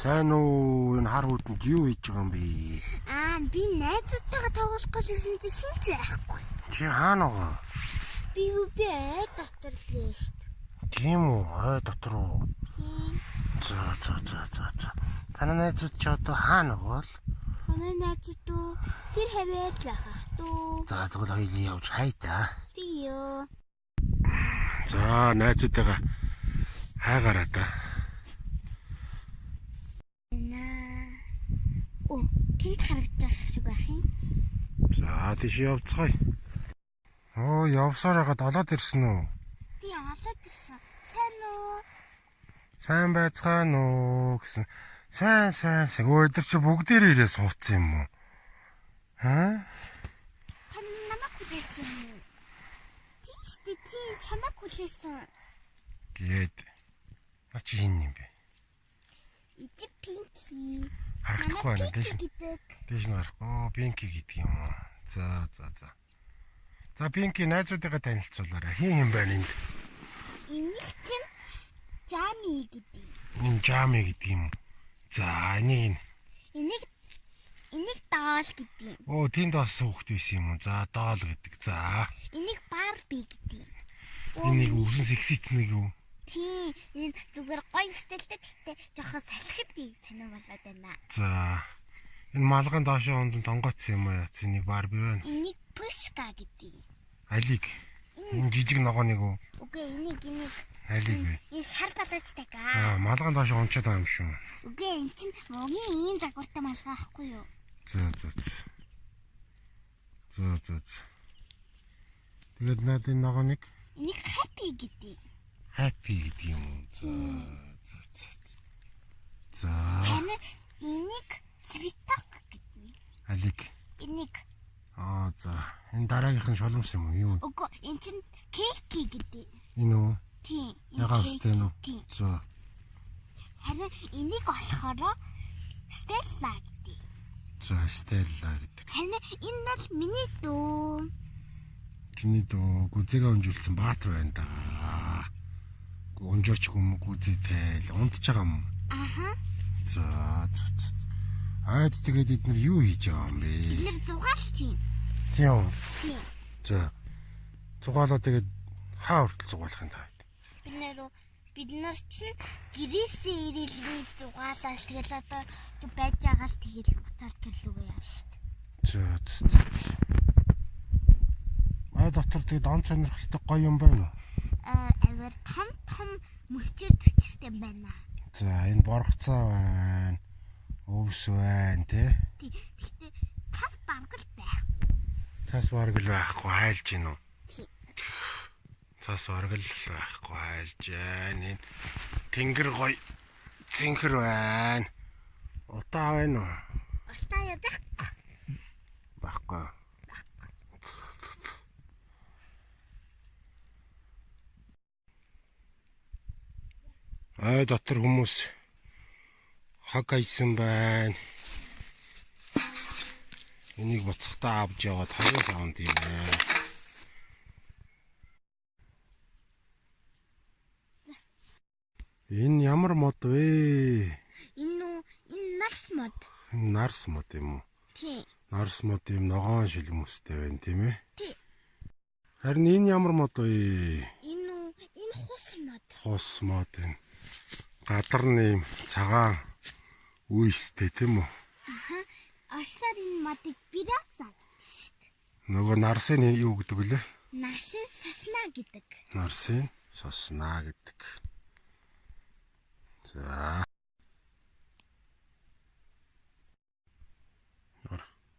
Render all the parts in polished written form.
Сайн уу? Энэ хар үүдэнд юу хийж байгаа юм бэ? Би найзуудтайгаа тоглох гэсэн чинь хинч байхгүй. Чи хаана байгаа? Би дотор л шүү дээ. Тийм үү? Дотор уу? За. Танай найзууд ч одоо хаана байгаа л? Манай найзууд тэр хавьяаж байх ах туу. За тэгвэл хоёулаа явж хайдаа. Тийё. За найзуудтайгаа хайгаараа та. Тэнт харагдах шиг байх юм. За тийш явцгаая. Явсаар хагаад олоод ирсэн үү? Тийм олоод ирсэн. Сайн уу? Сайн байцгаана уу гэсэн. Сайн. Өдөр чи бүгдээрээ ирээ суудсан юм уу? Тань намайг хүлээсэн. Тийм чамайг хүлээсэн. Гээд. Чи хин юм бэ? Ичи Пинки. Харахгүй байна Пинки гэдэг. Дэж нь харахгүй. Пинки гэдэг юм уу? За. За Пинки найзуудыгаа танилцуулаарай. Хин юм байна энд? Энийг чинь Жами гэдэг. Энэ Жами гэдэг юм. За энийг Доол гэдэг. Тэнд бас хүүхэд байсан юм уу? За Доол гэдэг. За. Энийг Барби гэдэг. Энийг үрэн сексиц нэг юу? Тийм, энэ зүгээр гоё стилтэй гэхдээ жоохон салхид юм санаа болоод байна. За. Энэ малгайн доошоо унзан тонгоцсон юм уу? Энийг Барби байна. Энийг Пушка гэдэг. Алиг. Энэ жижиг ногооныг үү? Үгүй энийг Алиг вэ? энэ шар балаачтай га. Малгайн доошоо унчаад байгаа юм шүү. Үгүй энэ чинь могийн ийм загвартай малгай ахгүй юу? За. Тэгээд наад энэ ногооныг Энийг Happy гэдэг. Happy гэдэг юм уу? За. Тань энийг Sweetok гэдэг. Алиг. Энийг За. Энэ дараагийнх нь шулмс юм уу? Юу? үгүй энэ чинь Cake гэдэг. Энэ үү? Тийм. Ягаан стэй нүү? Тийм. За. Харин энийг болохоор Stella гэдэг. За, Stella гэдэг. Харин энэ бол миний дүү. Чиний дөө гүзээгээ унжуулсан Баатар байна да. Унжооч хүм гүзээтэй л унтж байгаа юм. Аха. За. Тэгээд эдгээр юу хийж байгаа юм бэ? Бид нэр зугаалч юм. Тийм. Тийм. За. Зугаалаа тэгээд хаа хүртэл зугаалах юм таа? Бид нар чинь гэрээсээ ирээлэн зугаалаа тэгэл одоо байж байгаа л тэгэл уцаар гэрлүүгээ явна шүү дээ. За. Дотор тэгээд он сонирхолтой гоё юм байна уу? Аваар том мөчөр төчтэй байна. За, энэ боргоцоо байна. Өвс байна тий. Гэхдээ цас баргал байх. Цас баргал байхгүй хайлж гин үү? Тий. Цас баргал байхгүй хайлж байна. Энэ тэнгэр гоё цэнхэр байна. Утаа байна уу? Утаа яа байхгүй. Байхгүй. Дотор хүмүүс хаг айсан байна. Энийг буцахтаа авч яваад хагас аван тийм ээ. Энэ ямар мод вэ? Энэ нарс мод. Энэ нарс мод юм уу? Тий. Нарс мод юм ногоон шилмөстэй байна тийм ээ. Тий. Харин энэ ямар мод вэ? Энэ хус мод. Хус мод энэ. Гадар нэм цагаан үйстэй тийм үү? Аха. Орсоор энэ модыг бираса гэдэг шүү дээ. Нөгөө нарсын юу гэдэг вүлээ? Нарсын сосна гэдэг. Нарсын сосна гэдэг. За.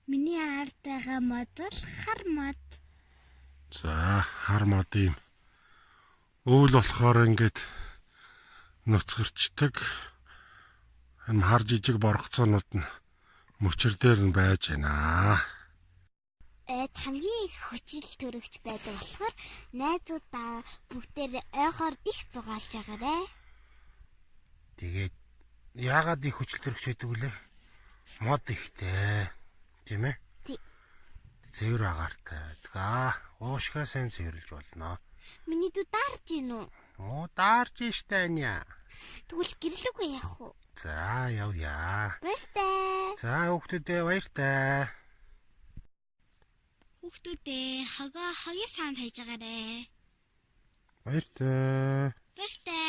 Миний ардтайгаа мод бол хар мод. За, хар мод юм. Өвөл болохоор ингээд нуцгэрчдэг. Энэ хар жижиг боргоцоонууд нь мөчөр дээр нь байж байна. Хамгийн их хүчил төрөгч байдаг болохоор найзуудаа бүгдээр ойхоор их зугаалж байгаарэ. Тэгээд яагаад их хүчил төрөгч байдаг вүлээ? Мод ихтэй. Тийм ээ? Тий. Цэвэр агаартай. Уушгаа сайн цэвэрлж болно. Миний дүү даарж гин үү? Даарж штэ аня. Тэгвэл гэрлүүгээ явах уу? За явъя. Баяртай. За хүүхдүүдээ баяртай. Хүүхдүүдээ хагийн саанд хайж байгаарэ. Баяртай. Баяртай.